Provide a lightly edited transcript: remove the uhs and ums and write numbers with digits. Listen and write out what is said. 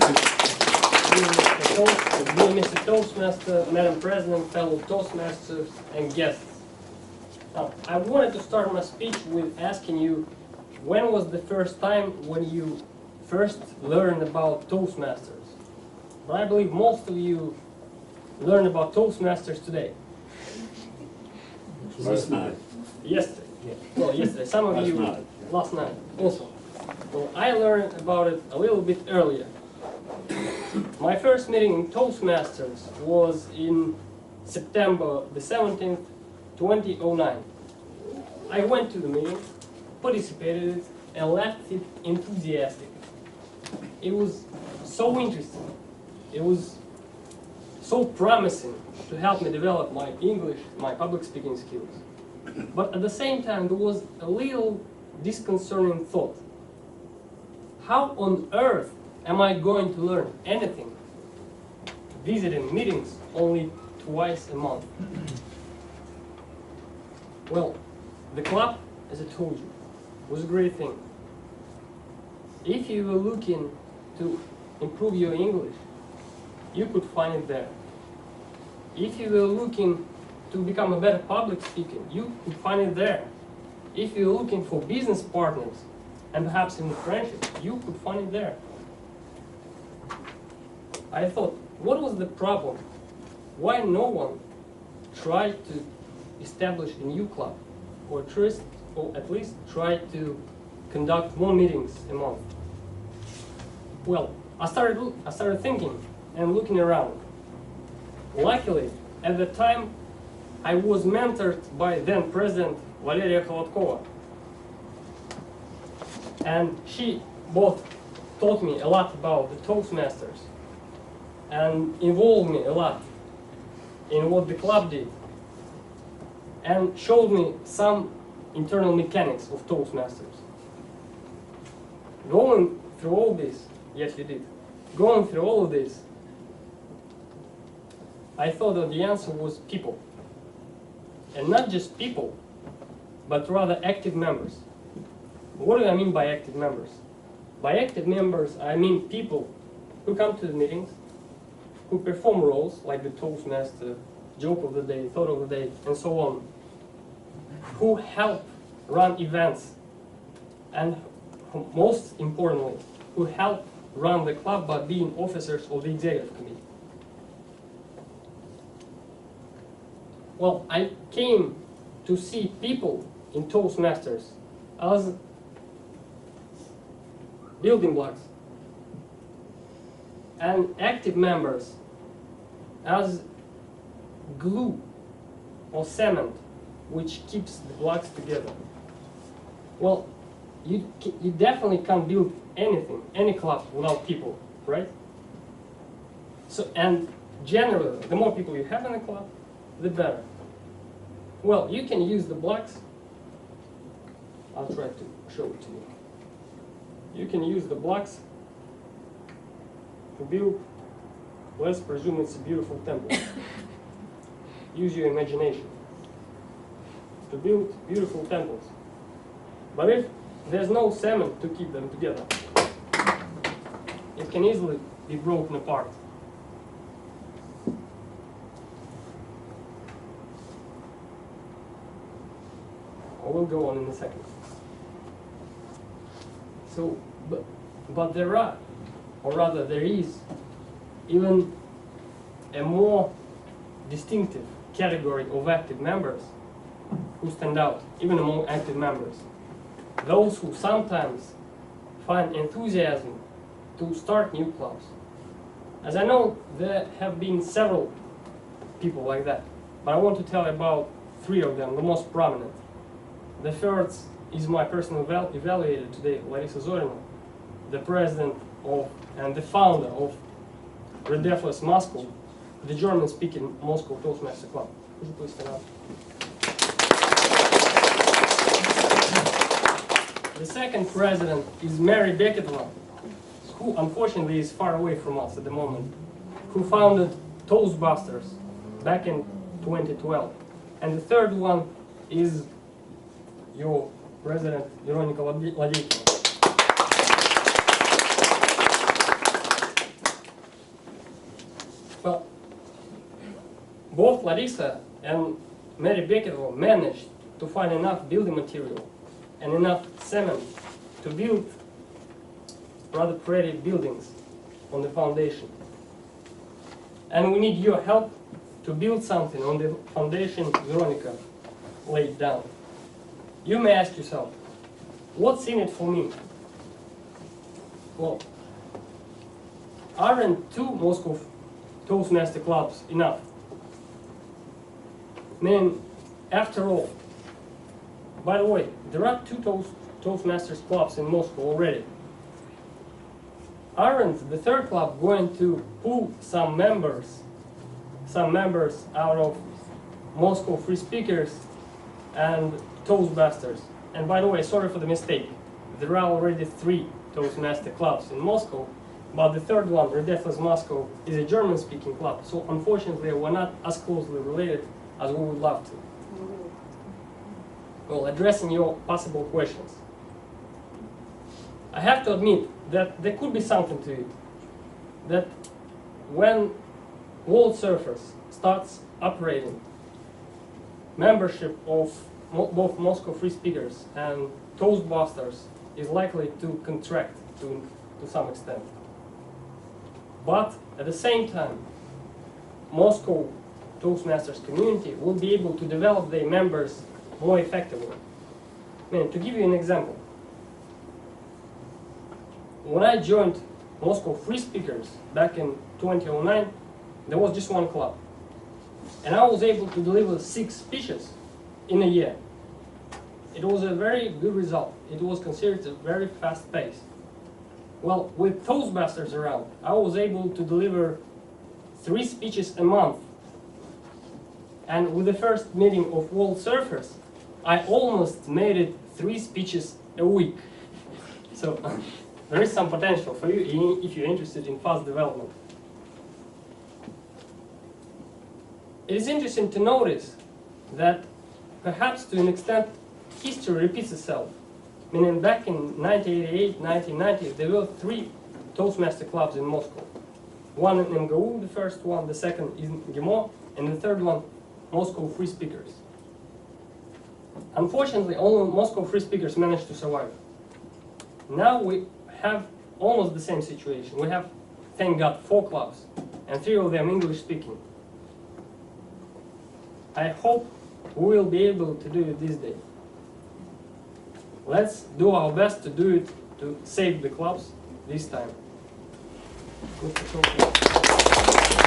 Dear Mr. Toastmaster, Madam President, fellow Toastmasters, and guests. Now, I wanted to start my speech with asking you, when was the first time when you first learned about Toastmasters? But I believe most of you learned about Toastmasters today. Last night. Yesterday. Yeah. Well, yesterday. Some of you last night also. Well, I learned about it a little bit earlier. My first meeting in Toastmasters was in September the 17th, 2009. I went to the meeting, participated in it, and left it enthusiastic. It was so interesting. It was so promising to help me develop my English, my public speaking skills. But at the same time, there was a little disconcerting thought. How on earth am I going to learn anything visiting meetings only twice a month? Well, the club, as I told you, was a great thing. If you were looking to improve your English, you could find it there. If you were looking to become a better public speaker, you could find it there. If you were looking for business partners, and perhaps in the friendship, you could find it there. I thought, what was the problem? Why no one tried to establish a new club, or at least try to conduct more meetings a month? Well, I started thinking and looking around. Luckily, at the time, I was mentored by then President Valeria Kholodkova. And she both taught me a lot about the Toastmasters and involved me a lot in what the club did and showed me some internal mechanics of Toastmasters. Going through all this, yes you did, going through all of this, I thought that the answer was people. And not just people, but rather active members. What do I mean by active members? By active members, I mean people who come to the meetings, who perform roles like the Toastmaster, joke of the day, thought of the day, and so on, who help run events, and most importantly, who help run the club by being officers of the executive committee. Well, I came to see people in Toastmasters as building blocks and active members as glue or cement which keeps the blocks together. Well, you definitely can't build anything, any club, without people, right? So, and generally, the more people you have in a club, the better. Well, you can use the blocks. I'll try to show it to you. You can use the blocks to build, let's presume it's a beautiful temple. Use your imagination to build beautiful temples. But if there's no cement to keep them together, it can easily be broken apart. I will go on in a second. So, but there are, or rather there is, even a more distinctive category of active members who stand out, even among active members. Those who sometimes find enthusiasm to start new clubs. As I know, there have been several people like that, but I want to tell you about three of them, the most prominent. The first is my personal evaluator today, Larissa Zorina, the president of and the founder of Redefless Moscow, the German-speaking Moscow Toastmaster Club. Could you please stand up? The second president is Mary Beketova, who unfortunately is far away from us at the moment, who founded Toastbusters back in 2012. And the third one is your president, Veronika Ladikova. Well, both Larissa and Mary Beckerville managed to find enough building material and enough cement to build rather pretty buildings on the foundation. And we need your help to build something on the foundation Veronica laid down. You may ask yourself, what's in it for me? Well, aren't 2 Moscow Toastmaster clubs enough? I mean, after all, by the way, there are 2 Toastmasters clubs in Moscow already. Aren't the 3rd club going to pull some members out of Moscow Free Speakers and Toastmasters? And by the way, sorry for the mistake. There are already 3 Toastmaster clubs in Moscow, but the 3rd one, Redefless Moscow, is a German-speaking club. So unfortunately, we're not as closely related as we would love to. Well, addressing your possible questions, I have to admit that there could be something to it. That when World Surfers starts operating, membership of both Moscow Free Speakers and Toastbusters is likely to contract to some extent. But at the same time, Moscow Toastmasters community will be able to develop their members more effectively. I mean, to give you an example, when I joined Moscow Free Speakers back in 2009, there was just 1 club. And I was able to deliver 6 speeches in a year. It was a very good result. It was considered a very fast pace. Well, with Toastmasters around, I was able to deliver 3 speeches a month. And with the first meeting of World Surfers, I almost made it 3 speeches a week. So there is some potential for you if you're interested in fast development. It is interesting to notice that perhaps to an extent history repeats itself. Meaning back in 1988, 1990, there were 3 Toastmaster clubs in Moscow. One in MGU, the first one, the second in GIMO, and the 3rd one, Moscow Free Speakers. Unfortunately, only Moscow Free Speakers managed to survive. Now we have almost the same situation. We have, thank God, 4 clubs, and 3 of them English speaking. I hope we will be able to do it this day. Let's do our best to do it, to save the clubs this time. Good to talk to you.